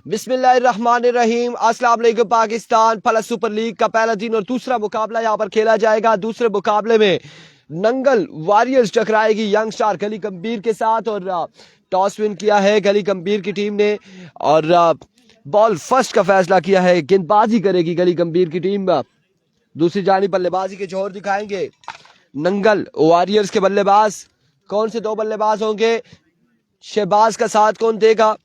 बिस्मिल्लाहिर्रहमानिर्रहीम। अस्सलाम वालेकुम। पाकिस्तान फला सुपर लीग का पहला दिन और दूसरा मुकाबला यहाँ पर खेला जाएगा। दूसरे मुकाबले में नंगल वॉरियर्स टकराएगी यंग स्टार गली गंभीर के साथ और टॉस विन किया है गली गंभीर की टीम ने और बॉल फर्स्ट का फैसला किया है। गेंदबाजी करेगी गली गंभीर की टीम। दूसरी जानिब बल्लेबाजी के जोहर दिखाएंगे नंगल वॉरियर्स के बल्लेबाज। कौन से दो बल्लेबाज होंगे, शहबाज का साथ कौन देगा,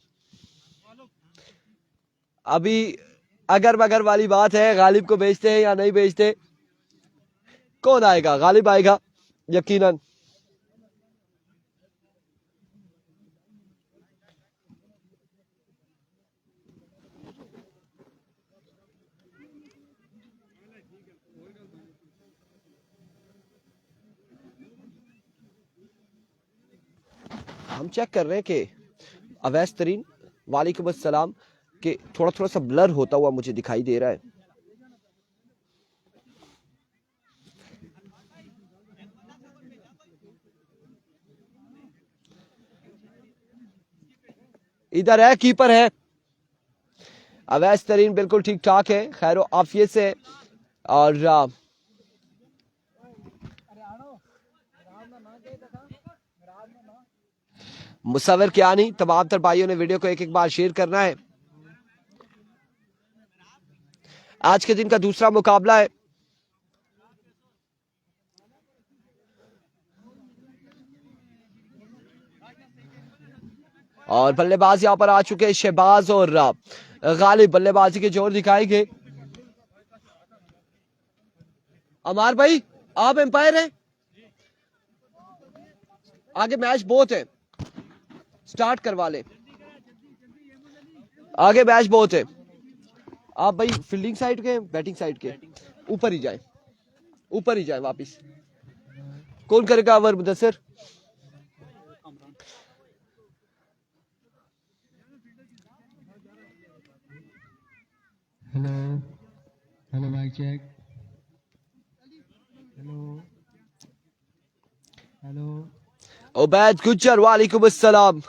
अभी अगर मगर वाली बात है। गालिब को भेजते हैं या नहीं भेजते, कौन आएगा? गालिब आएगा यकीनन। हम चेक कर रहे हैं कि अवैस तरीन वालेकुम अस्सलाम कि थोड़ा थोड़ा सा ब्लर होता हुआ मुझे दिखाई दे रहा है। इधर है, कीपर है अवैस तरीन, बिल्कुल ठीक ठाक है, खैर आफियत से। और मुसवर क्या नहीं, तमाम तर भाइयों ने वीडियो को एक एक बार शेयर करना है। आज के दिन का दूसरा मुकाबला है। और बल्लेबाज यहां पर आ चुके हैं शहबाज और गालिब बल्लेबाजी के जोर दिखाएंगे। अमार भाई आप एम्पायर हैं, आगे मैच बहुत है, स्टार्ट करवा ले, आगे मैच बहुत है। आप भाई फील्डिंग साइड के बैटिंग साइड के, ऊपर ही जाए, ऊपर ही जाए वापिस। कौन करेगा over Mudassir? Hello hello mic check. Hello hello Ubaid Gujjar वालेकुम अस्सलाम।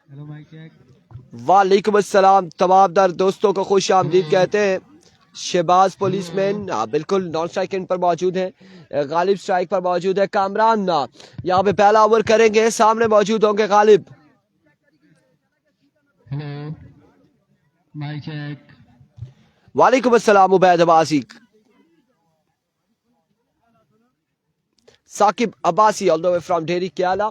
Hello mic check. वालेकुम अस्सलाम। तमाम दर दोस्तों को खुश आमदीद कहते हैं। शहबाज पुलिसमैन बिल्कुल नॉन स्ट्राइक एंड पर मौजूद है, गालिब स्ट्राइक पर मौजूद है। कामरान यहाँ पे पहला ओवर करेंगे, सामने मौजूद होंगे गालिब। Hello mic check. वालेकुम अस्सलाम Ubaid Abbasi. Saqib Abbasi all the way from डेरी क्याला।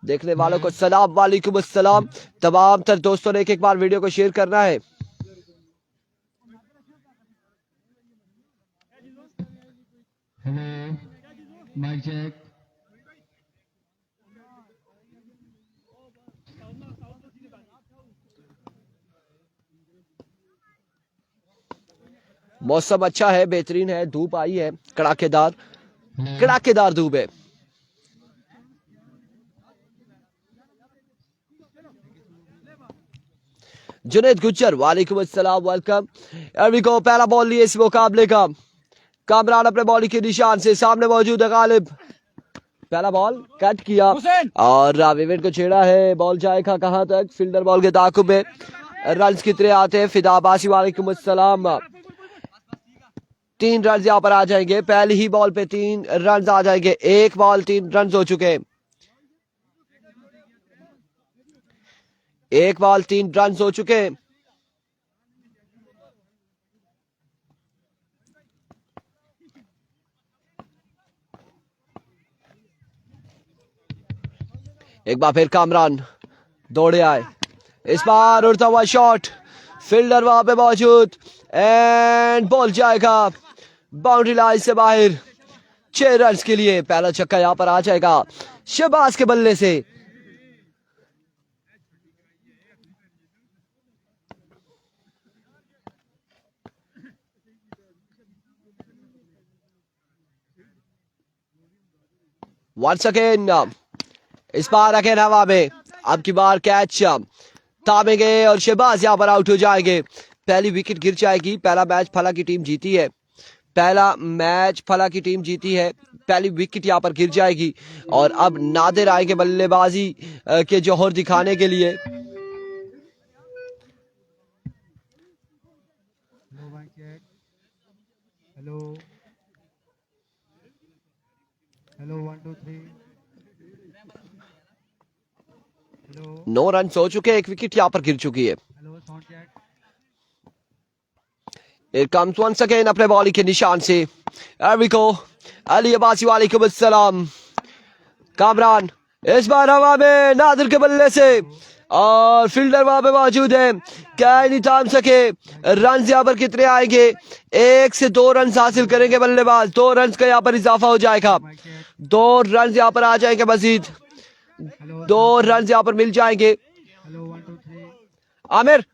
देखने वालों को सलाम वालेकुम अस्सलाम। तमाम तर दोस्तों ने एक एक बार वीडियो को शेयर करना है। Hello mic check. मौसम अच्छा है, बेहतरीन है, धूप आई है, कड़ाकेदार कड़ाकेदार धूप है। जुनेद गुज्जर वालेकुम अस्सलाम, वेलकम। एवरी को पहला बॉल लिए इस मुकाबले का। कामरान अपने बॉलिंग के निशान से, सामने मौजूद है गालिब। पहला बॉल कट किया और विवेट को छेड़ा है। बॉल जाएगा कहां तक? फील्डर बॉल के ताकुब में। रन कितने आते हैं? फिदा अब्बासी वालेकुम अस्सलाम। 3 रन यहां पर आ जाएंगे, पहली ही बॉल पे 3 रन आ जाएंगे। एक बॉल 3 रन हो चुके, एक बॉल 3 रन हो चुके। एक बार फिर कामरान दौड़े आए, इस बार उड़ता हुआ शॉट, फील्डर वहां पे मौजूद एंड बॉल जाएगा बाउंड्री लाइन से बाहर। 6 रन के लिए पहला छक्का यहां पर आ जाएगा शहबाज के बल्ले से। वंस अगेन, इस बार अगेन हवा में, अब की बार कैच थामेंगे और शहबाज यहां पर आउट हो जाएंगे। पहली विकेट गिर जाएगी। पहला मैच फला की टीम जीती है, पहला मैच फला की टीम जीती है। पहली विकेट यहां पर गिर जाएगी और अब नादिर आएंगे बल्लेबाजी के जौहर दिखाने के लिए। check. Hello. Hello, 1 2 3. Hello. 9 run हो चुके हैं, एक विकेट यहाँ पर गिर चुकी है। Hello, sound check. It comes once again अपने बॉलिंग के निशान से। Here we go. Ali Abbasi वालेकुम अस्सलाम। कामरान इस बार हवा में नादिर के बल्ले से और फील्डर वहां पे मौजूद है, क्या नहीं थाम सके। रन यहाँ पर कितने आएंगे? 1 से 2 रन हासिल करेंगे बल्लेबाज। 2 रन का यहाँ पर इजाफा हो जाएगा। 2 रन यहाँ पर आ जाएंगे मजीद। 2 रन यहाँ पर मिल जाएंगे। Hello, 1 2 3. आमिर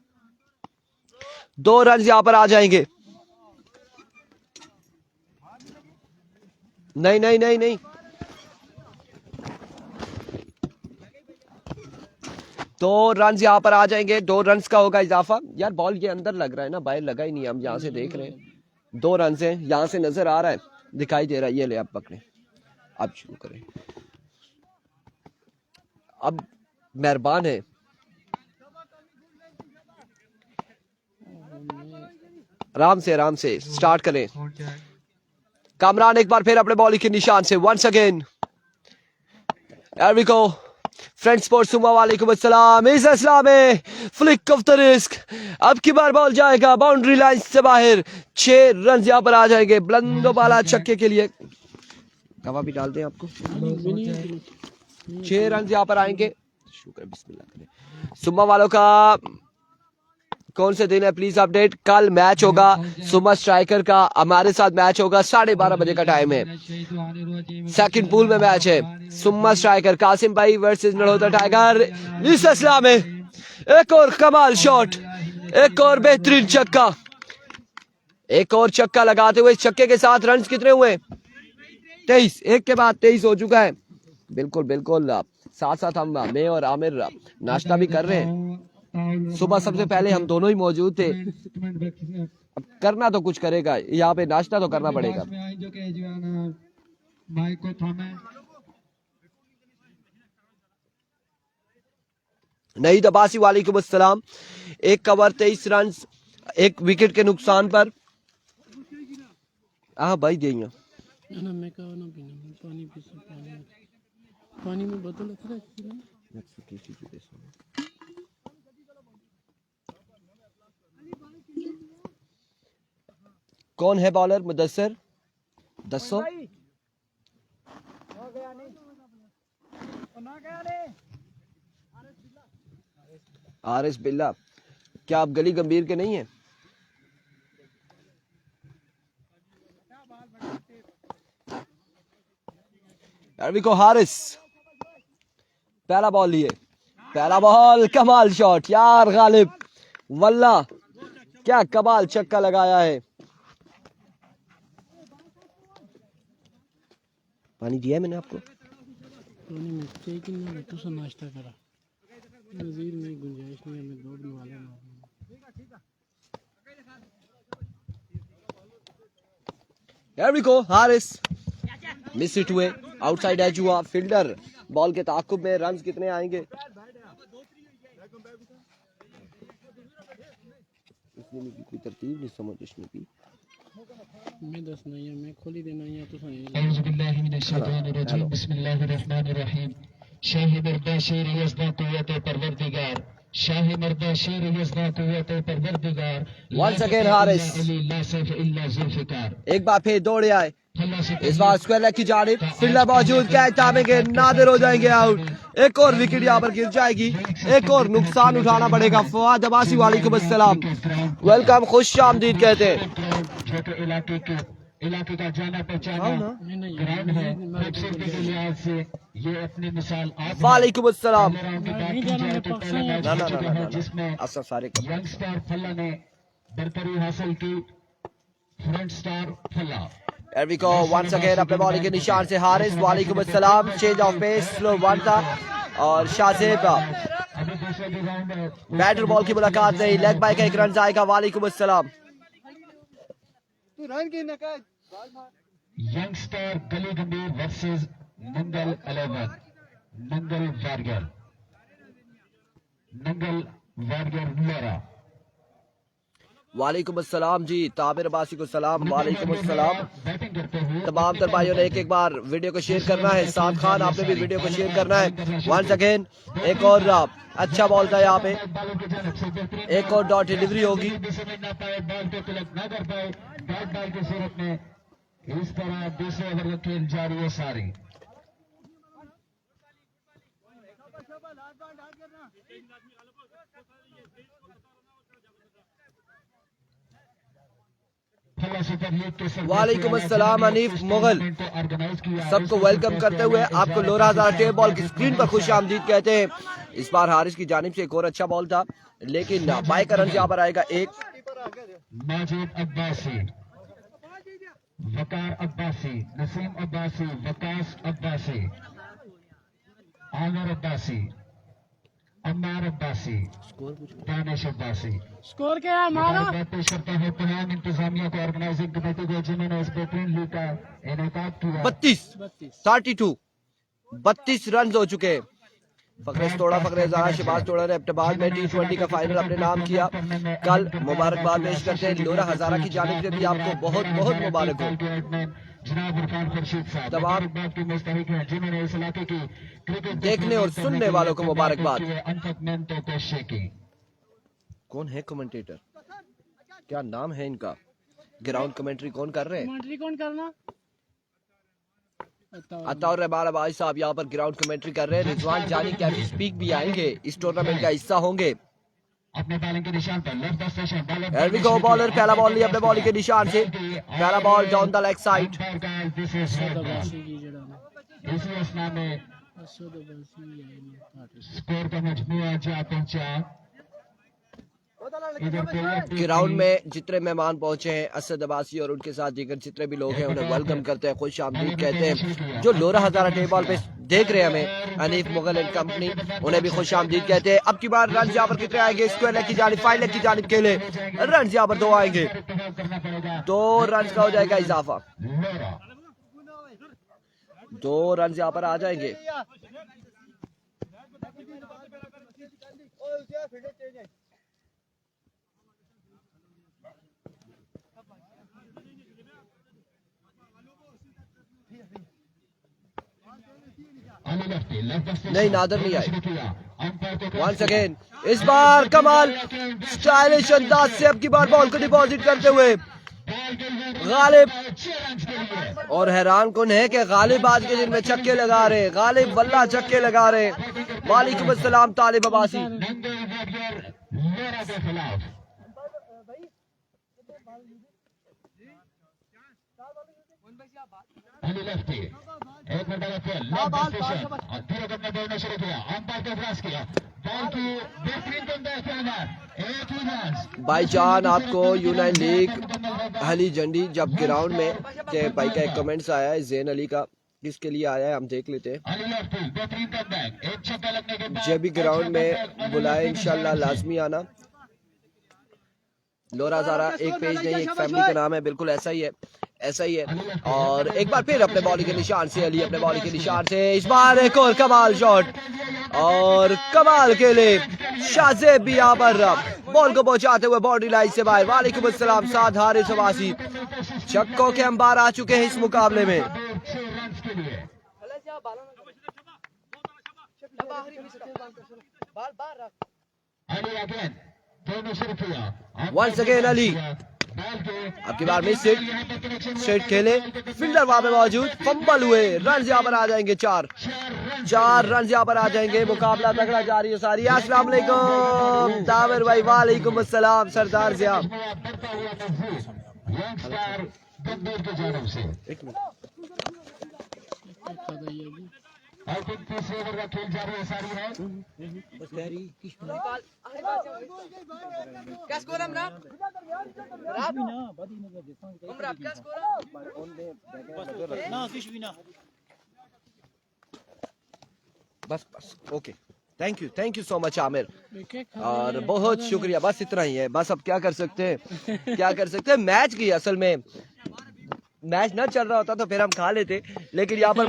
2 रन यहाँ पर आ जाएंगे। नहीं नहीं नहीं नहीं, 2 रन यहाँ पर आ जाएंगे। 2 रन का होगा इजाफा। यार बॉल ये अंदर लग रहा है ना, बाहर लगा ही नहीं है। हम यहाँ से देख रहे हैं 2 रन से, यहाँ से नजर आ रहा है, दिखाई दे रहा है। ये ले आप पकड़े, अब शुरू करें। अब मेहरबान है, आराम से स्टार्ट करें। Sound check. कामरान एक बार फिर अपने बॉलिंग के निशान से once again. Here we go. Friend sports सुमा वालेकुम अस्सलाम। इस इस्लाम में फ्लिक ऑफ द रिस्क, अब की बार बॉल जाएगा बाउंड्री लाइन से बाहर। 6 रन यहाँ पर आ जाएंगे बुलंदो बाला छक्के के लिए। गवा भी डाल दें आपको। 6 रन यहाँ पर आएंगे। शुक्र, बिस्मिल्लाह करें। सुमा वालों का कौन से दिन है प्लीज अपडेट। कल मैच होगा सुमा स्ट्राइकर का, हमारे साथ मैच होगा 12:30 बजे का टाइम है। सेकंड पूल में मैच है सुमा स्ट्राइकर कासिम भाई वर्सेस नड़ोदा टाइगर। इस असला में एक और कमाल शॉट, एक और बेहतरीन छक्का, एक और छक्का लगाते हुए छक्के के साथ रन कितने हुए? 23। एक के बाद 23 हो चुका है। बिल्कुल बिल्कुल, साथ साथ हम मैं और आमिर नाश्ता भी कर रहे हैं। सुबह सबसे पहले हम दोनों ही मौजूद थे। अब करना तो कुछ करेगा, यहाँ पे नाश्ता तो करना पड़ेगा। नहीं दबासी वालेकुम अस्सलाम। 1 ओवर 23 रन, 1 विकेट के नुकसान पर। हाँ भाई देंगे ना मैं कहा ना पीना पानी पी सकता पानी में बोतल रखा है। कौन है बॉलर? मुदस्सिर दसो। आरिस बिल्ला, क्या आप गली गंभीर के नहीं हैं? को हारिस पहला बॉल लिए, पहला बॉल कमाल शॉट यार गालिब, वल्ला क्या कमाल छक्का लगाया है। पानी दिया है मैंने आपको? पानी में चाहिए ना तो सा नाश्ता करा नजीर में गुंजाइश नहीं है, मैं दौड़ने वाला हूं। Here we go, Haris miss it हुए, आउटसाइड एज हुआ। फील्डर बॉल के ताकुब में, रन्स कितने आएंगे? इसने कोई तरतीब नहीं समझ इसने की। मैं दस नहीं है, मैं खोली देना है तो सही। औज़ु बिल्लाहि मिनश शैतानिर रजीम, बिस्मिल्लाहिर रहमानिर रहीम। शाह मर्दा शेर यज़दा कुव्वत परवरदिगार, शाह मर्दा शेर यज़दा कुव्वत परवरदिगार। Once again हारिस, ला सैफ इल्ला ज़ुल्फ़िकार। एक बार फिर दौड़े आए, इस बार स्क्वायर लेग की जानिब। फील्डर मौजूद, कैच थामेंगे, नादिर हो जाएंगे आउट। एक और विकेट यहाँ पर गिर जाएगी, एक और नुकसान उठाना पड़ेगा। फवाद अब्बासी वालेकुम अस्सलाम, वेलकम, खुश आमदीद कहते हैं। छोटे इलाके का जाना पहचाना ग्राउंड है, खूबसूरती के लिहाज से ये अपनी मिसाल आप वालेकुम अस्सलाम। की जाए तो पहला मैच ना हो ना चुका ना है ना, जिसमें असर सारे यंगस्टर फल्ला ने बरतरी हासिल की। फ्रंट स्टार फल्ला Here we go, once again अपने बॉलिंग के निशान से हारिस वालेकुम अस्सलाम। Change of pace, slow one था और शाहजेब अभी दूसरे भी राउंड है। बैटर बॉल की मुलाकात नहीं, लेग बाय का 1 रन आएगा। वालेकुम अस्सलाम। यंगस्टर गली Gambhir versus Nangal 11, Nangal warrior, Nangal warrior लोरा। वालेकुम अस्सलाम जी, ताबिर अब्बासी को सलाम, वालेकुम अस्सलाम। बैटिंग करते हुए तमाम तर भाइयों ने एक बार वीडियो को शेयर करना है। साद खान आपने भी वीडियो को शेयर करना है। वंस अगेन एक और अच्छा बॉल था यहाँ पे, बॉलों की जानब से बेहतरीन एक और डॉट डिलीवरी होगी। भी समझ ना पाए, बॉल को क्लिक ना कर पाए, डॉट बॉल की सूरत में इस तरह दूसरे ओवर का खेल जारी है सारी। वालेकुम अस्सलाम हनीफ मुगल, सबको वेलकम करते हुए आपको लोरा हज़ारा टेप बॉल की स्क्रीन पर खुश आमदीद कहते हैं। इस बार हारिस की जानिब से एक और अच्छा बॉल था, लेकिन बाय का रन यहाँ पर आएगा एक। माजिद अब्बासी, वकार अब्बासी, नसीम अब्बासी, वकास अब्बासी, आमिर अब्बासी, अम्मार अब्बासी, दानिश अब्बासी। स्कोर क्या है हमारा? बात पेश करता है तमाम इंतजामिया को, ऑर्गेनाइजिंग कमेटी को, जिन्होंने इस बेहतरीन लीग का इनेकाद किया। 32 रन हो चुके हैं। फकरेज तोड़ा, फकरेज आया, शिबाज तोड़ा ने अब्बाद में T20 का फाइनल अपने नाम किया। कल मुबारकबाद पेश करते हैं लोरा हजारा की जानिब से भी आपको बहुत बहुत मुबारक हो। जनाब इरफान खुर्शीद साहब तमाम बात की मुस्तहिक हैं, जिन्होंने इस इलाके की क्रिकेट देखने और सुनने वालों को मुबारकबाद। अनथक मेहनतों को शेकी। कौन है कमेंटेटर, क्या नाम है इनका? ग्राउंड कमेंट्री कौन कर रहे हैं? कमेंट्री कौन करना? अताउर रहमान भाई साहब यहाँ पर ग्राउंड कमेंट्री कर रहे हैं। रिजवान जानी कैफी स्पीक भी आएंगे, इस टूर्नामेंट का हिस्सा होंगे। अपने बॉलिंग के निशान पर left the station Here we go, bowler पहला बॉल लिया अपने बॉलिंग के निशान से, पहला ball down the leg side. इसी असना में स्कोर का मजमूआ जा पहुंचा। ग्राउंड में जितने मेहमान पहुंचे हैं, असद अब्बासी और उनके साथ दीगर जितने भी लोग हैं, उन्हें वेलकम करते हैं, खुश आमदीद कहते हैं। जो लोरा हजारा टेप बॉल पे देख रहे हैं हमें, हनीफ मुगल एंड कंपनी, उन्हें भी खुश आमदीद कहते हैं। अब की बार रन यहाँ पर कितने आएंगे? स्क्वायर लेग की जानिब, फाइव लेग की जानिब खेले, रन यहाँ पर 2 आएंगे, 2 रन का हो जाएगा इजाफा, 2 रन यहाँ पर आ जाएंगे। नहीं, नादर नहीं आए। वंस अगेन इस बार कमाल स्टाइलिश अंदाज से अब की बार बॉल को डिपॉजिट करते हुए गालिब, और हैरान कौन है कि गालिब आज के दिन में छक्के लगा रहे हैं, गालिब वल्ला छक्के लगा रहे हैं। वालेकुम अस्सलाम तालिब अब्बासी। एक मिनट का खेल, लेफ्ट स्टेशन और धीरे धीरे दौड़ना शुरू किया, अंपायर को क्रॉस किया, बॉल की बेहतरीन बंदा खेलना, एक ही रन। भाईजान आपको यूनाइन लीग हली झंडी जब ग्राउंड में के भाई का एक कमेंट्स आया है जैन अली का, किसके लिए आया है हम देख लेते हैं। जब भी ग्राउंड में बुलाए इंशाल्लाह लाजमी आना। लोरा हजारा एक पेज नहीं, एक फैमिली का नाम है, बिल्कुल ऐसा ही है, ऐसा ही है। और एक बार फिर अपने बॉलिंग के निशान से अली, अपने बॉलिंग के निशान से इस बार एक और कमाल शॉट, और कमाल के लिए शाहजेब भी यहाँ पर बॉल को पहुंचाते हुए बाउंड्री लाइन से बाहर। वालेकुम अस्सलाम साद हारिस अब्बासी। छक्कों के अंबार आ चुके हैं इस मुकाबले में। वंस अगेन अली, अब की बार मिस हिट, स्ट्रेट खेले, फील्डर वहां पे मौजूद, फंबल हुए, रन यहाँ पर आ जाएंगे 4 रन यहाँ पर आ जाएंगे। मुकाबला तगड़ा जारी है सारी। अस्सलाम वालेकुम तामिर भाई, वालेकुम अस्सलाम सरदार जिया। एक मिनट, तीसरे ओवर का खेल जारी है सारी है। क्या स्कोर है हमरा? क्या स्कोर है? ना कुछ भी ना। बस okay, thank you so much Aamir, और बहुत शुक्रिया। बस इतना ही है, बस अब क्या कर सकते हैं, क्या कर सकते हैं। मैच की असल में मैच न चल रहा होता तो फिर हम खा लेते, लेकिन यहाँ पर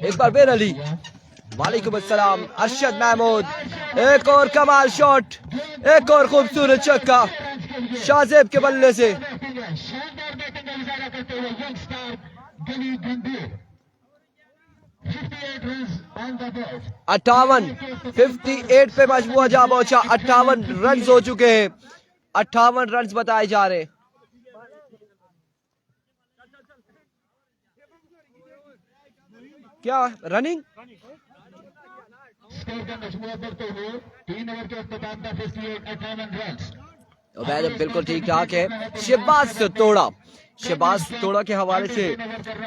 एक बार फिर अली, वालेकुम अस्सलाम अरशद महमूद, एक और कमाल शॉट, एक और खूबसूरत छक्का शाहजेब के बल्ले से। शानदार बैटिंग का इजारा करते हुए यंगस्टर गली गंभीर 58 रन्स ऑन द बोर्ड। 58 पे मजबूआ जा पहुंचा। 58 रन हो चुके हैं, 58 रन बताए जा रहे हैं। क्या रनिंग स्कोर का मजमूआ बढ़ते हुए 3 ओवर के अख्ताम का 58 रन्स। उबैद बिल्कुल ठीक ठाक है। शहबाज तोड़ा के हवाले से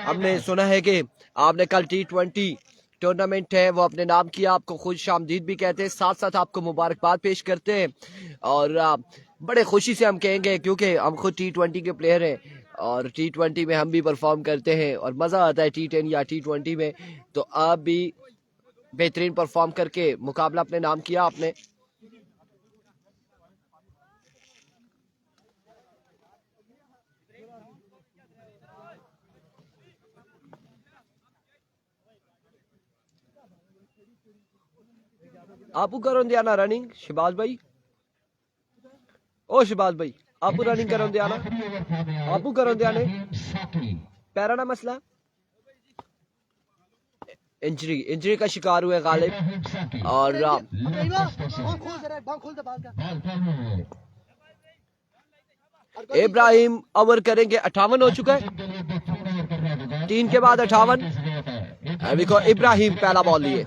हमने सुना है कि आपने कल T20 टूर्नामेंट है वो अपने नाम किया, आपको खुश आमदीद भी कहते हैं, साथ साथ आपको मुबारकबाद पेश करते हैं और बड़े खुशी से हम कहेंगे क्योंकि हम खुद T20 के प्लेयर हैं और T20 में हम भी परफॉर्म करते हैं और मज़ा आता है T10 या T20 में। तो आप भी बेहतरीन परफॉर्म करके मुकाबला अपने नाम किया आपने। आपू करो दिया ना रनिंग शहबाज भाई, ओ शहबाज भाई आपू रनिंग करो दिया ना, आपू करो दिया ने पैरा ना मसला। इंजरी का शिकार हुए गालिब और इब्राहिम ओवर करेंगे। 58 हो चुका है, 3 के बाद 58। देखो इब्राहिम पहला बॉल लिए।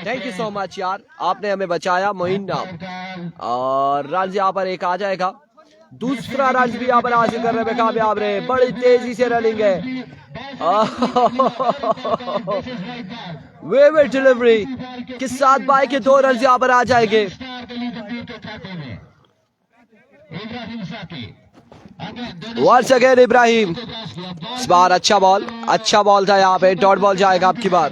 थैंक यू सो मच यार, आपने हमें बचाया मोइन नाम। और रन यहाँ पर एक आ जाएगा, दूसरा रन भी यहाँ पर हासिल करने में कामयाब रहे। बड़ी तेजी से रनिंग है, वेवेट डिलीवरी के साथ बाई के 2 रन यहाँ पर आ जाएंगे। वंस अगेन इब्राहिम, इस बार अच्छा बॉल था यहाँ पे, डॉट बॉल जाएगा आपकी बार।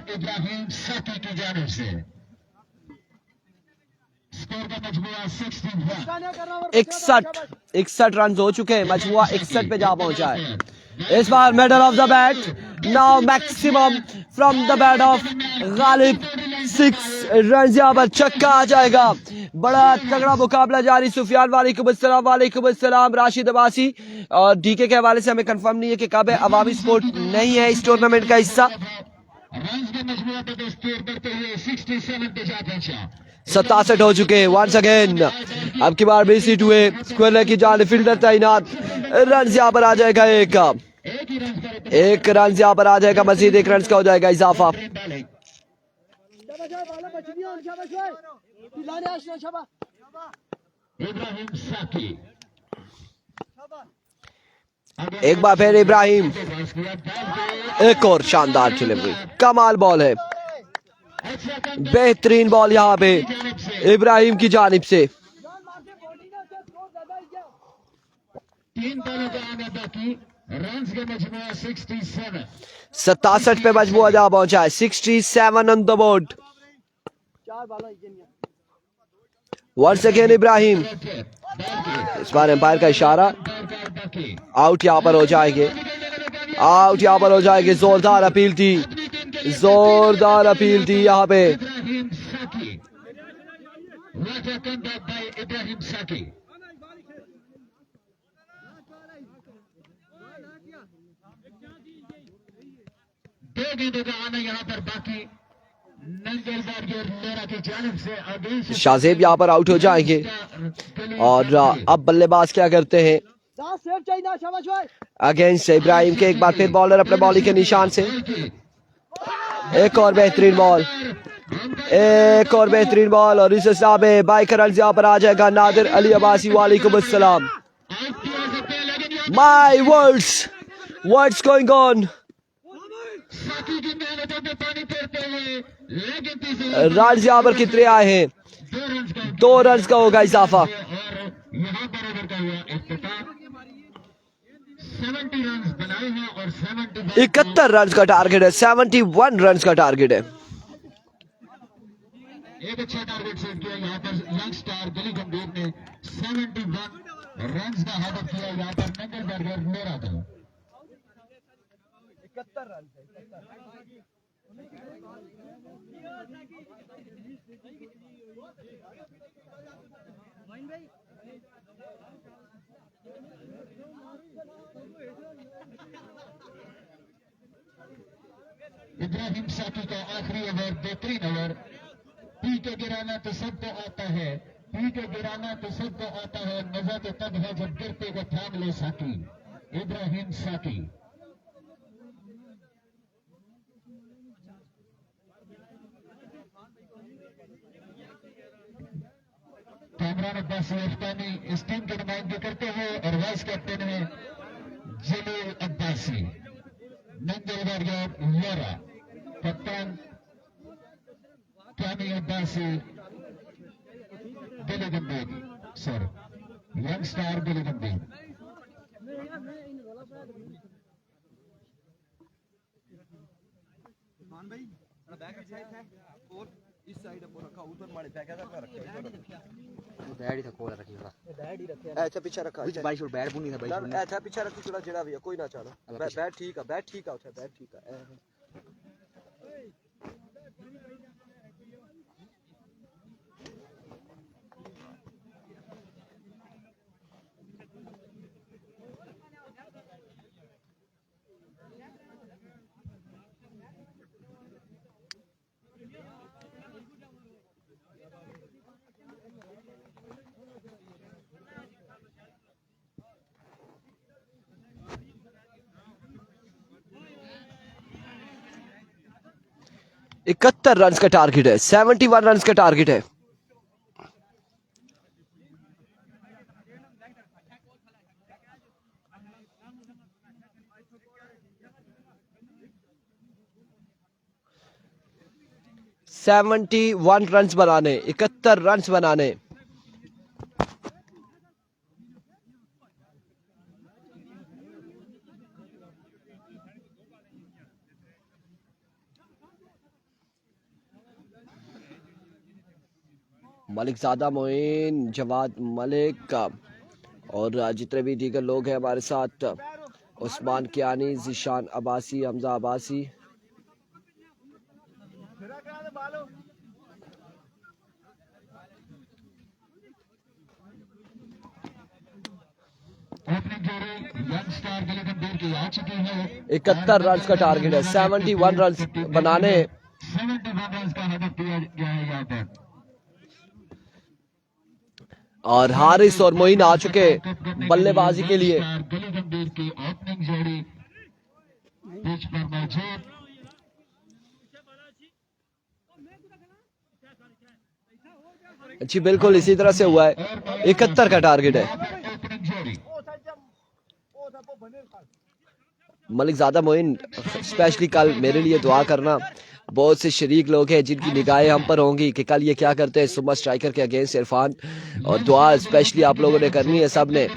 इब्राहिम साकी की जानिब से स्कोर का मजमूआ 61 रन हो चुके हैं, मजमूआ 61 पे जा पहुंचा है। इस बार middle of the bat, now maximum from the bat of Ghalib, 6 run यहाँ पर छक्का आ जाएगा। बड़ा तगड़ा मुकाबला जारी। सुफियान वालेकुम अस्सलाम, राशिद अब्बासी और डीके के हवाले से हमें कंफर्म नहीं है कि कब है। अवामी स्पोर्ट नहीं है इस टूर्नामेंट का हिस्सा। 67 हो चुके हैं। वंस अगेन अब की बार BC2 स्क्वायर की जान फील्डर तैनात, रन यहाँ पर आ जाएगा। एक रन यहाँ पर आ जाएगा, मजीद 1 रन का हो जाएगा इजाफा। एक बार फिर इब्राहिम, एक और शानदार डिलीवरी, कमाल बॉल है, बेहतरीन बॉल यहाँ पे इब्राहिम की जानिब से। 67 पे मजमूआ जहाँ पहुंचा है, 67 on the board. Once again Ibrahim, इस बार एम्पायर का इशारा, आउट यहाँ पर हो जाएंगे, आउट यहाँ पर हो जाएंगे। जोरदार अपील थी यहाँ पे। दो गेंदों का आना यहाँ पर बाकी। शाहजेब यहाँ पर आउट हो जाएंगे और अब बल्लेबाज क्या करते हैं अगेंस्ट इब्राहिम के। एक बार फिर बॉलर अपने बॉलिंग के निशान से, एक और बेहतरीन बॉल और इस हिसाब में बाइक रन यहाँ पर आ जाएगा। नादिर अली अब्बासी वालेकुम अस्सलाम। My what's going on. Run यहाँ पर कितने आए हैं? 2 रन का होगा इजाफा। 71 रन का टारगेट है, 71 रन का टारगेट है। एक अच्छा टारगेट सेट किया यहाँ पर यंगस्टर गली गंभीर ने 71 रन का हदफ किया यहाँ पर नंगल बर्गर मेरा था। 71 रन है। इब्राहिम साकी का आखिरी ओवर, बेहतरीन ओवर। पी के गिराना तो सबको आता है, पी के गिराना तो सबको आता है, मजा तो तब है जब गिरते को थाम ले साकी। इब्राहिम साकी। कामरान अब्बासी अफ्तानी इस टीम की नुमाइंदगी करते हैं और वाइस कैप्टन है जलील अब्बासी। नंगल वॉरियर वोरा, कप्तान कामी अब्बासी, दिली गंभीर सर, यंग स्टार दिली गंभीर। इस साइड पर रखा, ऊपर मारे पैकेट रखा, बैड ही था कोल रखी थोड़ा ऐसा पीछे रखा विच बाइश और बैड बुनी था बाइश ऐसा पीछे रखी थोड़ा जेड़ा भी है, कोई ना चलो बैठ ठीक है, बैठ ठीक है, उठा बैठ ठीक है। इकहत्तर रन का टारगेट है, 71 रन का टारगेट है। वन रन बनाने, 71 रन बनाने। मलिक ज़ादा मोइन, जवाद मलिक और जितने भी दीगर लोग हैं हमारे साथ, उस्मान कियानी, ज़ीशान अब्बासी, हमजा अब्बासी। आ चुकी है 71 रन का टारगेट है, 71 रन बनाने। 71 रन का हदफ दिया गया है यहाँ पर। और हारिस और मोइन आ चुके बल्लेबाजी के लिए। गली गंभीर की ओपनिंग जोड़ी पिच पर मौजूद। जी बिल्कुल इसी तरह से हुआ है, 71 का टारगेट है। ओपनिंग जोड़ी मलिक ज़ादा मोइन, स्पेशली कल मेरे लिए दुआ करना। बहुत से शरीक लोग हैं जिनकी निगाहें हम पर होंगी कि कल ये क्या करते हैं सुबह स्ट्राइकर के अगेंस्ट इरफान, और दुआ स्पेशली आप लोगों ने करनी है सब ने।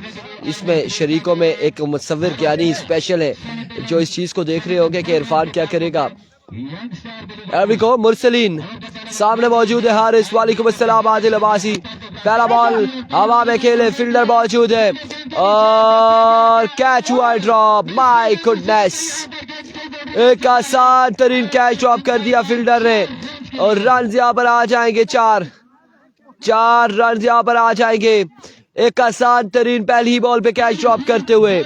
इसमें शरीकों में एक मुसव्विर यानी स्पेशल है जो इस चीज़ को देख रहे होंगे कि इरफान क्या करेगा। को मुरसलीन सामने मौजूद है, हारिस, वालेकुम अस्सलाम, आदिल अब्बासी। पहला बॉल हवा में खेले, फील्डर मौजूद है और कैच हुआ ड्रॉप। माय गुडनेस, एक आसान तरीन कैच ड्रॉप कर दिया फील्डर ने और रन यहाँ पर आ जाएंगे, चार रन यहाँ पर आ जाएंगे। एक आसान तरीन पहली बॉल पे कैच ड्रॉप करते हुए,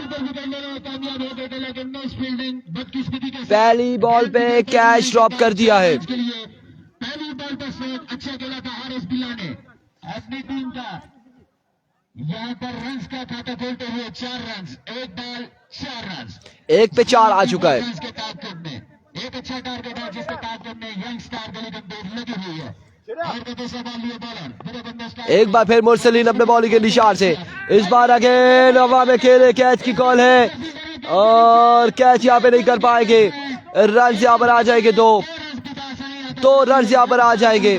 पहली बॉल पे कैच ड्रॉप कर दिया है। पहली बॉल पर शॉट अच्छा खेला था हारिस बिल्ला ने अपनी टीम का। यहाँ पर रन्स का खाता खोलते हुए 4 रन, एक बॉल 4 रन, एक पे 4 आ चुका है। इसके टारगेट में एक अच्छा टारगेट है जिसके टारगेट में यंग स्टार गली गंभीर लगी हुई है। और दूसरा बॉल लिए बॉलर एक बार फिर मुरसलीन अपने बॉलिंग के निशान से, इस बार अगेन हवा में खेले, कैच की कॉल है और कैच यहाँ पे नहीं कर पाएंगे। रन यहाँ पर आ जाएंगे, दो रन यहाँ पर आ जाएंगे।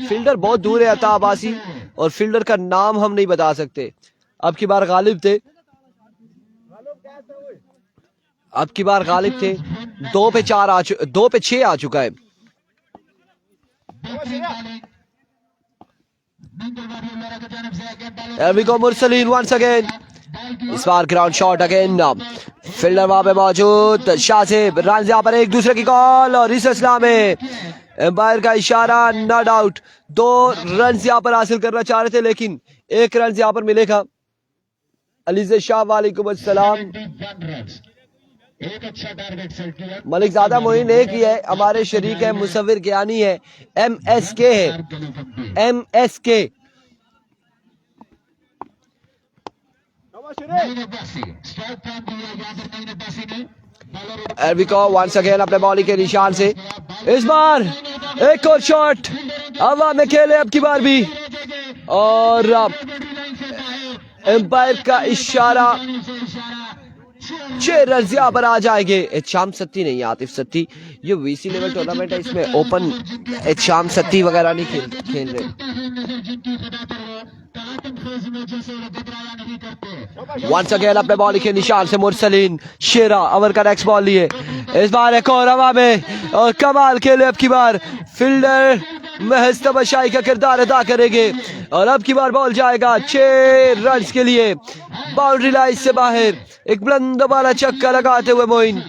फील्डर बहुत दूर है अता अब्बासी और फील्डर का नाम हम नहीं बता सकते। अब की बार गालिब थे, 2 पे 6 आ चुका है। Here we go, Mursaleen once again. इस बार ग्राउंड शॉट अगेन, फील्डर वहां पे मौजूद, शाहजेब रन यहाँ पर एक दूसरे की कॉल और इस असला में एम्पायर का इशारा, नॉट आउट। 2 रन यहाँ पर हासिल करना चाह रहे थे लेकिन 1 रन यहाँ पर मिलेगा। अलीज़ शाह वालेकुम अस्सलाम। 71 रन, एक अच्छा टारगेट सेट किया। मलिक ज़ादा मोइन एक ही है, हमारे शरीक है मुसव्विर ज्ञानी है, MSK है, MSK। एरविको वंस अगेन अपने बॉलिंग के निशान से, इस बार एक और शॉट हवा में खेले अब की बार भी, और एम्पायर का इशारा, 6 रन यहाँ पर आ जाएंगे। एहशाम सत्ती नहीं, आतिफ सत्ती, ये VC लेवल टूर्नामेंट है, इसमें ओपन एहशाम सत्ती वगैरह नहीं खेल रहे। वंस अगेन अपने बॉलिंग के निशान से मुरसलीन शेरा ओवर का नेक्स्ट बॉल लिए, इस बार एक और हवा में और कमाल खेले अब की बार, फील्डर महज तमाशाई का किरदार अदा करेंगे और अब की बार बॉल जाएगा 6 रन के लिए बाउंड्री लाइन से बाहर। एक बुलंद वाला छक्का लगाते हुए मोइन।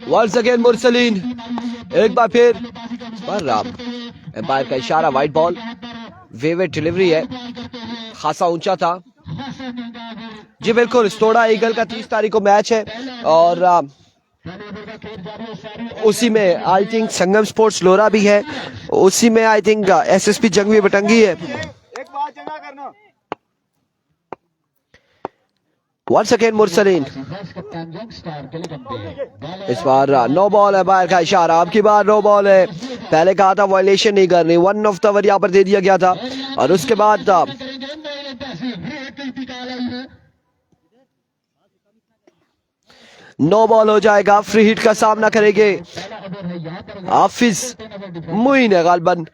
वंस अगेन मुरसलीन, एक बार फिर एम्पायर का इशारा, वाइट बॉल, वेवेट डिलीवरी है, खासा ऊंचा था। जी बिल्कुल, स्टोडा ईगल का 30 तारीख को मैच है और उसी में आई थिंक संगम स्पोर्ट्स लोरा भी है, उसी में आई थिंक SSP जंगवी बटंगी है। वंस अगेन मुरसलीन, इस बार नो बॉल है, बाहर का इशारा, अब की बार नो बॉल है। पहले कहा था वायलेशन नहीं करनी, 1 ऑफ द ओवर यहाँ पर दे दिया गया था और उसके बाद नो बॉल हो जाएगा। फ्री हिट का सामना करेंगे हाफिज मोइन है गालबन।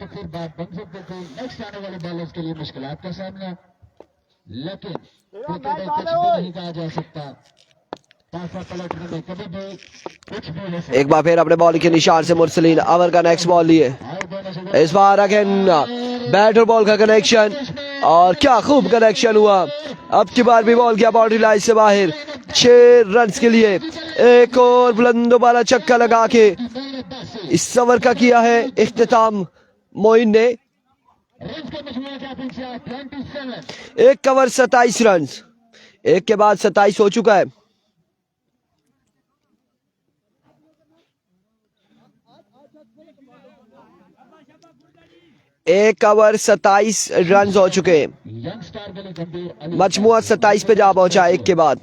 एक बार फिर अपने बॉल के निशान से मुरसलीन ओवर का नेक्स्ट बॉल लिए, इस बार अगेन बैट और बॉल का कनेक्शन और क्या खूब कनेक्शन हुआ। अब की बार भी बॉल गया बाउंड्री लाइन से बाहर, 6 रन के लिए एक और बुलंद वाला छक्का लगा के इस ओवर का किया है इख्तिताम मोइन ने। 1 ओवर 27 रन, एक के बाद 27 हो चुका है। एक ओवर 27 रन हो चुके हैं, मजमुआ 27 पे जा पहुंचा एक के बाद।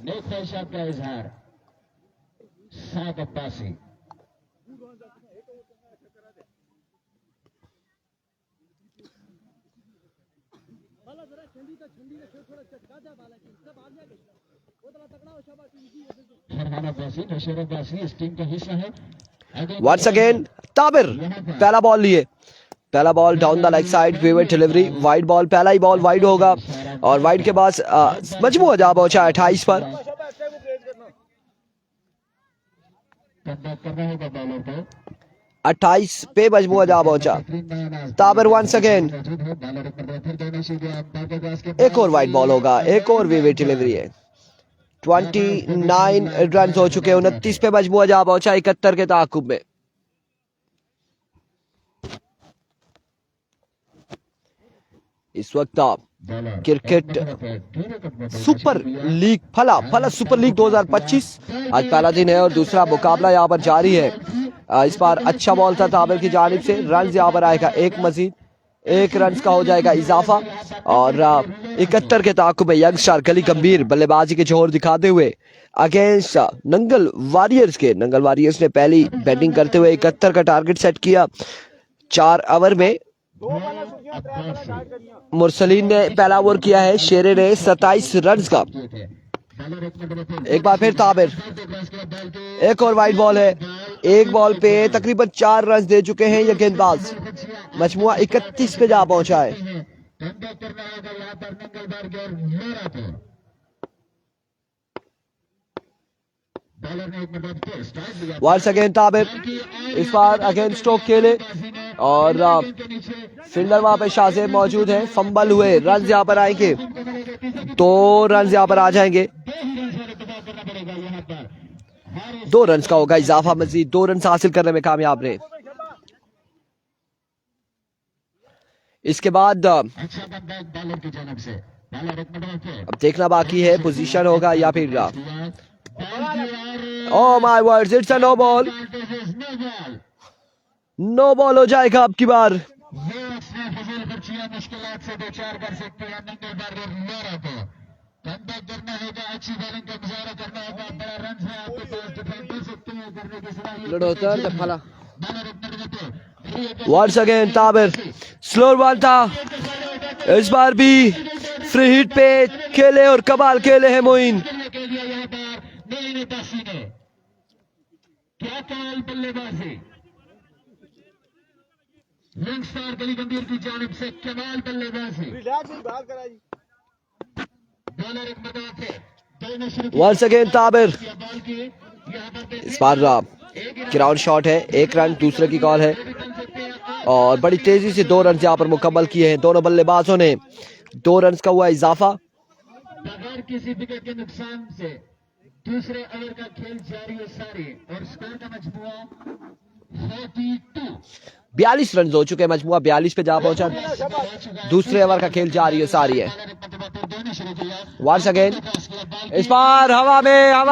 वंस अगेन ताबिर पहला बॉल लिए, पहला ball down the leg side, favourite delivery, wide ball, पहला ही बॉल वाइड होगा और वाइड के बाद मजमूआ जा पहुंचा 28 पर। करना 28 पे मजमूआ जा पहुंचा। ताबिर वंस अगेन, एक और वाइड बॉल होगा, एक और फेवरेट डिलीवरी है। 29 रन हो चुके हैं, 29 पे मजमूआ जा पहुंचा 71 के ताकुब में। इस वक्त क्रिकेट सुपर लीग फला सुपर लीग 2025 आज पहला दिन है और दूसरा मुकाबला यहाँ पर जारी है। इस बार अच्छा बॉल था ताबिर की जानिब से, रन यहाँ पर आएगा एक मजीद, 1 रन का हो जाएगा इजाफा और 71 के ताकुब में यंगस्टर गली गंभीर बल्लेबाजी के जोर दिखाते हुए अगेंस्ट नंगल वॉरियर्स के। नंगल वॉरियर्स ने पहली बैटिंग करते हुए 71 का टारगेट सेट किया 4 ओवर में। मुरसलीन ने पहला ओवर किया है, शेरे ने 27 रन का। एक बार फिर ताबिर, एक और वाइड बॉल है, एक बॉल पे तकरीबन 4 रन दे चुके हैं ये गेंदबाज। मजमुआ 31 पे जा पहुंचा है। बॉलर ने एक मतलब फिर स्ट्राइक लिया। वंस अगेन ताबिर, इस बार अगेन स्ट्रोक खेले और फील्डर वहां पे शाहजेब मौजूद है। फंबल हुए, रन यहाँ पर आएंगे, 2 रन यहाँ पर आ जाएंगे। 2 रन का होगा इजाफा, मजीद 2 रन हासिल करने में कामयाब रहे। इसके बाद अच्छा कमबैक बॉलर की जानब से, बॉलर एक नंबर पे अब देखना बाकी है पोजीशन होगा या फिर oh my words, it's a no ball. No ball हो जाएगा अब की बार। ये उसने फजल खर्चियां मुश्किलात से 2-4 कर सकते हैं नंगे बॉलर लोरा को। कमबैक करना होगा, अच्छी बॉलिंग का मुजाहरा करना होगा, बड़ा रन है आपके पास, डिफेंड कर सकते हैं, करने की सलाहियत। बॉलर एक नंबर पे once again Tabir, slower one था, इस बार भी फ्री हिट पे खेले और कमाल खेले हैं मोइन। के लिए यहाँ पर मोइन अब्बासी ने क्या कमाल बल्लेबाजी, यंगस्टर गली गंभीर की जानिब से कमाल बल्लेबाजी। बॉलर एक मरतबा थे, दो ने शुरू वंस अगेन ताबिर, किया बॉल की, यहाँ पर इस बार ग्राउंड शॉट है, 1 रन दूसरे की कॉल है और बड़ी तेजी से 2 रन यहाँ पर मुकम्मल किए हैं दोनों बल्लेबाजों ने। 2 रन का हुआ इजाफा। बगैर किसी विकेट के नुकसान से दूसरे ओवर का खेल जारी है सारी और स्कोर का मजमुआ 42। 42 रन हो चुके हैं, मजमुआ 42 पे जा पहुंचा। दूसरे ओवर का खेल जारी है सारी है। वंस अगेन, इस बार हवा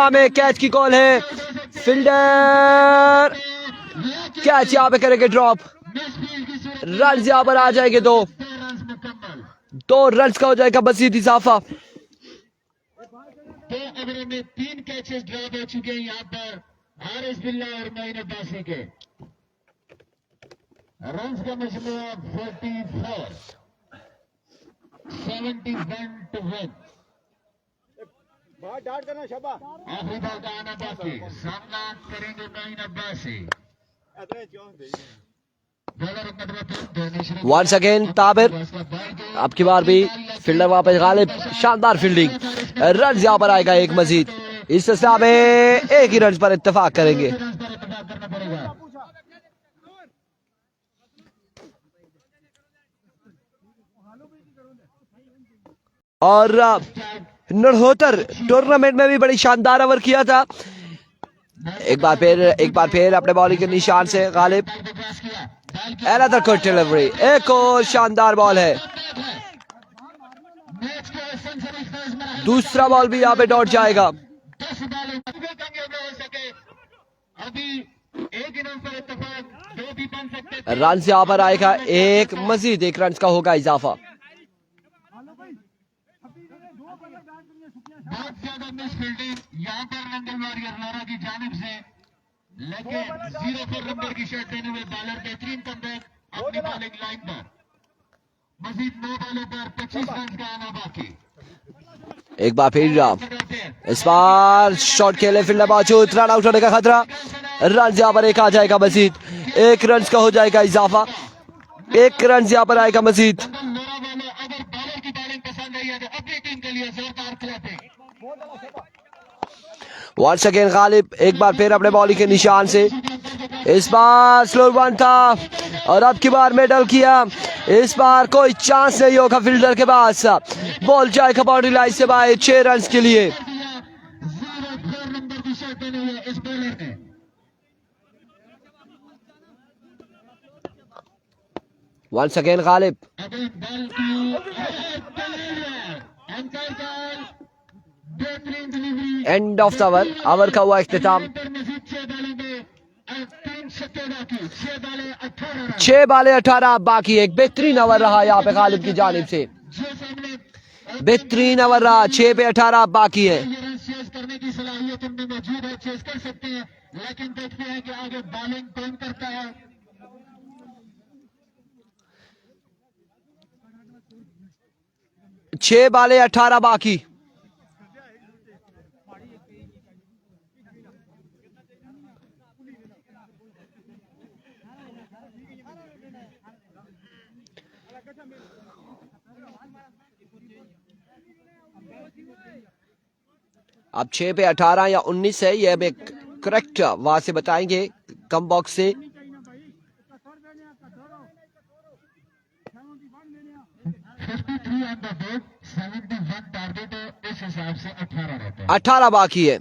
में कैच की कॉल है, फील्डर कैच यहाँ पे करेंगे ड्रॉप, रन यहाँ पर आ जाएंगे 2 रन का हो जाएगा मजीद इजाफा। 2 ओवरों में 3 कैचेस ड्रॉप हो चुके हैं यहाँ पर हारिस बिल्ला और मोइन अब्बासी के। रन का मजमुआ 44, 71 to 1। आखिरी बॉल का आना बाकी, सामना करेंगे मोइन अब्बासी। वंस अगेन ताबिर, अब की बार भी फील्डर वहां पे गालिब, शानदार फील्डिंग, रन यहाँ पर आएगा 1 मजीद। इस सिलसिला में 1 ही रन पर इत्तेफाक करेंगे। और नरहोतर टूर्नामेंट में भी बड़ी शानदार ओवर किया था। एक बार फिर अपने बॉलिंग के निशान से गालिब, अनदर गुड डिलीवरी, एक और शानदार बॉल है। दूसरा बॉल भी यहाँ पे डॉट जाएगा। रन से यहाँ पर आएगा 1 मजीद, 1 रन का होगा इजाफा। बहुत ज्यादा मिस फील्डिंग यहाँ पर रंगल वॉरियर लोरा की जानिब से, लेकिन 0 पर नंबर की शर्ट देने हुए बॉलर बेहतरीन कमबैक अपनी बॉलिंग लाइन पर। मजीद 9 बॉलों पर 25 रन का आना बाकी। एक बार फिर इस बार शॉट खेले, फील्डर मौजूद, रन आउट होने का खतरा, रन यहाँ पर 1 आ जाएगा मजीद, 1 रन का हो जाएगा इजाफा, 1 रन यहाँ पर आएगा मजीद। लोरा वाले अगर बॉलर की बॉलिंग पसंद आई है तो अपनी टीम के लिए जोरदार क्लैपिंग। वंस अगेन गालिब, एक बार फिर अपने बॉलिंग के निशान से, इस बार स्लो वन था और अब की बार मेडल किया। इस बार कोई चांस नहीं होगा फील्डर के पास, बॉल जाएगा बाउंड्री लाइन से बाहर 6 रन के लिए। 0 नंबर की शर्ट देने हुए इस बॉलर ने। Once again Ghalib, again ball की एंकर बॉल, बेहतरीन delivery, end of the over का हुआ इख्तिताम। 6 बाले 18 बाकी, एक बेहतरीन ओवर रहा यहाँ पे गालिब की जानिब से, बेहतरीन ओवर रहा, 6 पे 18 बाकी है। चेस करने की सलाहियत उनमें मौजूद है, चेस कर सकते हैं, लेकिन देखते हैं कि आगे बॉलिंग कौन करता है। 6 बाले 18 बाकी। अब 6 पे 18 या 19 है, ये हमें करेक्ट वहां से बताएंगे कम बॉक्स से। 53 ऑन द बोर्ड, 71 टारगेट है, इस हिसाब से 18 रहते हैं। 18 बाकी है।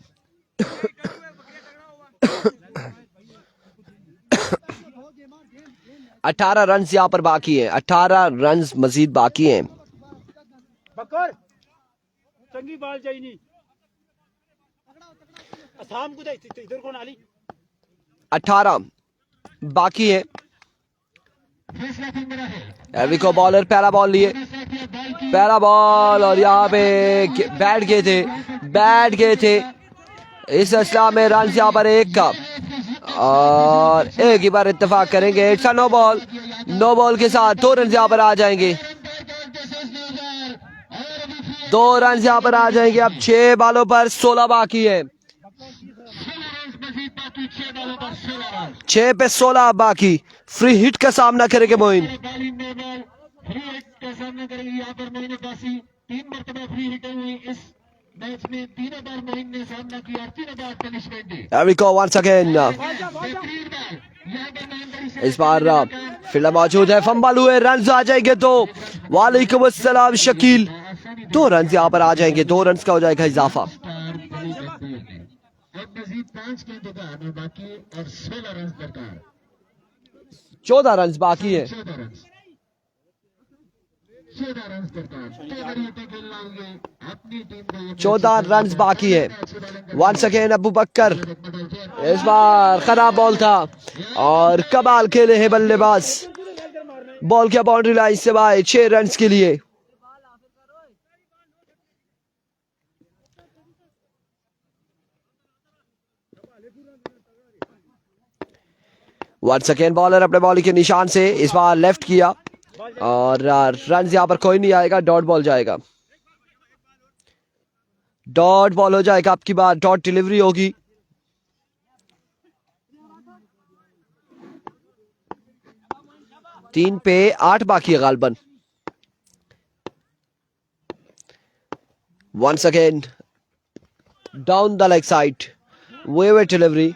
18 रन यहाँ पर बाकी है, 18 रन मजीद बाकी हैं। बकर चंगी बाल चाहिए नहीं असम को इधर कौन आली 18 बाकी है। फैसला फिर मेरा है। एविको बॉलर पहला बॉल लिए, पहला बॉल, और यहाँ पे बैठ गए थे इस असला में रन यहाँ पर एक का, और एक ही बार इत्तेफाक करेंगे। इट्स नो बॉल के साथ 2 रन यहाँ पर आ जाएंगे, 2 रन यहाँ पर आ जाएंगे। अब 6 बॉलों पर 16 बाकी है, 6 पे 16 बाकी। फ्री हिट का सामना करेंगे मोइन। बॉलिंग में बॉल फ्री हिट का सामना करेगी यहाँ पर मोइन अब्बासी। 3 मरतबा फ्री हिट हुई इस मैच में, 3 बार मोइन ने सामना किया और 3 बार पनिशमेंट दी। एविको वंस अगेन, बेहतरीन बॉल यहाँ पर मेहनदारी से इस बार फील्डर मौजूद है, फंबल हुए, रन आ जाएंगे तो वालेकुम अस्सलाम शकील। 2 रन यहाँ पर आ जाएंगे, 2 रन का हो जाएगा इजाफा। स्टार बड़ी बेहतरीन है। अब मजीद 5 गेंदों का आना बाकी और 16 रन दरकार। 14 रन बाकी है, 14 रन, 14 रन दरकार। तो बड़ी हिटें खेलना होंगे अपनी टीम को। ये 14 रन बाकी है। वंस अगेन अबू बकर, इस बार खराब बॉल था और कमाल खेले हैं बल्लेबाज। बॉल क्या बाउंड्री लाइन से बाहर, 6 रन के लिए। वंस अगेन बॉलर अपने बॉलिंग के निशान से इस बार लेफ्ट किया और रन यहाँ पर कोई नहीं आएगा, डॉट बॉल जाएगा, डॉट बॉल हो जाएगा। आपकी बार डॉट डिलीवरी होगी। तीन पे 8 बाकी है गालबन। Once again down the leg side, wave delivery.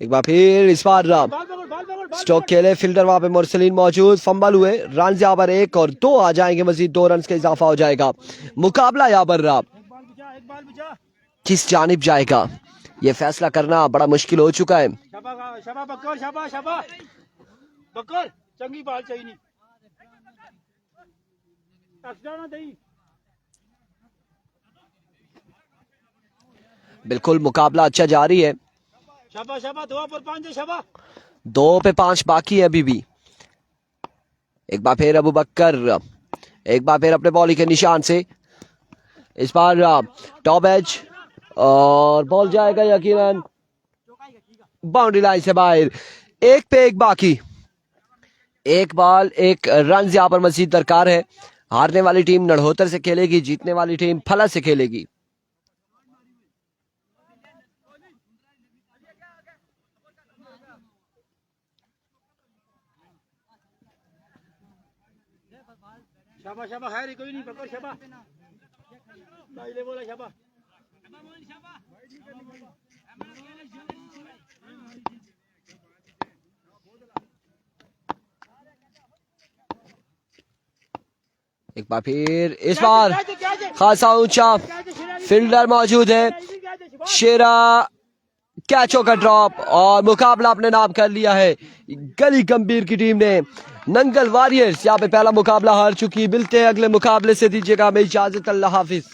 एक बार फिर इस बार स्टॉक खेले, फील्डर वहां पे मुरसलीन मौजूद, फंबल हुए, रन यहाँ पर 1 और 2 आ जाएंगे, मजीद 2 रन का इजाफा हो जाएगा। मुकाबला यहाँ पर किस जानिब जाएगा ये फैसला करना बड़ा मुश्किल हो चुका है। शबा बकर चंगी बाल चाहिए नहीं बिल्कुल मुकाबला अच्छा जारी है। शबा 2 पर 5 शबा 2 पे 5 बाकी है अभी भी। एक बार फिर अबू बकर, एक बार फिर अपने बॉलिंग के निशान से, इस बार टॉप एज और बॉल जाएगा यकीनन बाउंड्री लाइन से बाहर। 1 पे 1 बाकी, 1 बॉल 1 रन यहाँ पर मजीद दरकार है। हारने वाली टीम नड़होतर से खेलेगी, जीतने वाली टीम फला से खेलेगी। शबा है कोई नहीं बकर शबा ले बोला शबा एक बार फिर इस बार खासा ऊंचा फील्डर मौजूद है, शेरा कैचों का ड्रॉप और मुकाबला अपने नाम कर लिया है गली गंभीर की टीम ने। नंगल वॉरियर्स यहाँ पे पहला मुकाबला हार चुकी। मिलते हैं अगले मुकाबले से, दीजिएगा हमें इजाजत, अल्लाह हाफिज।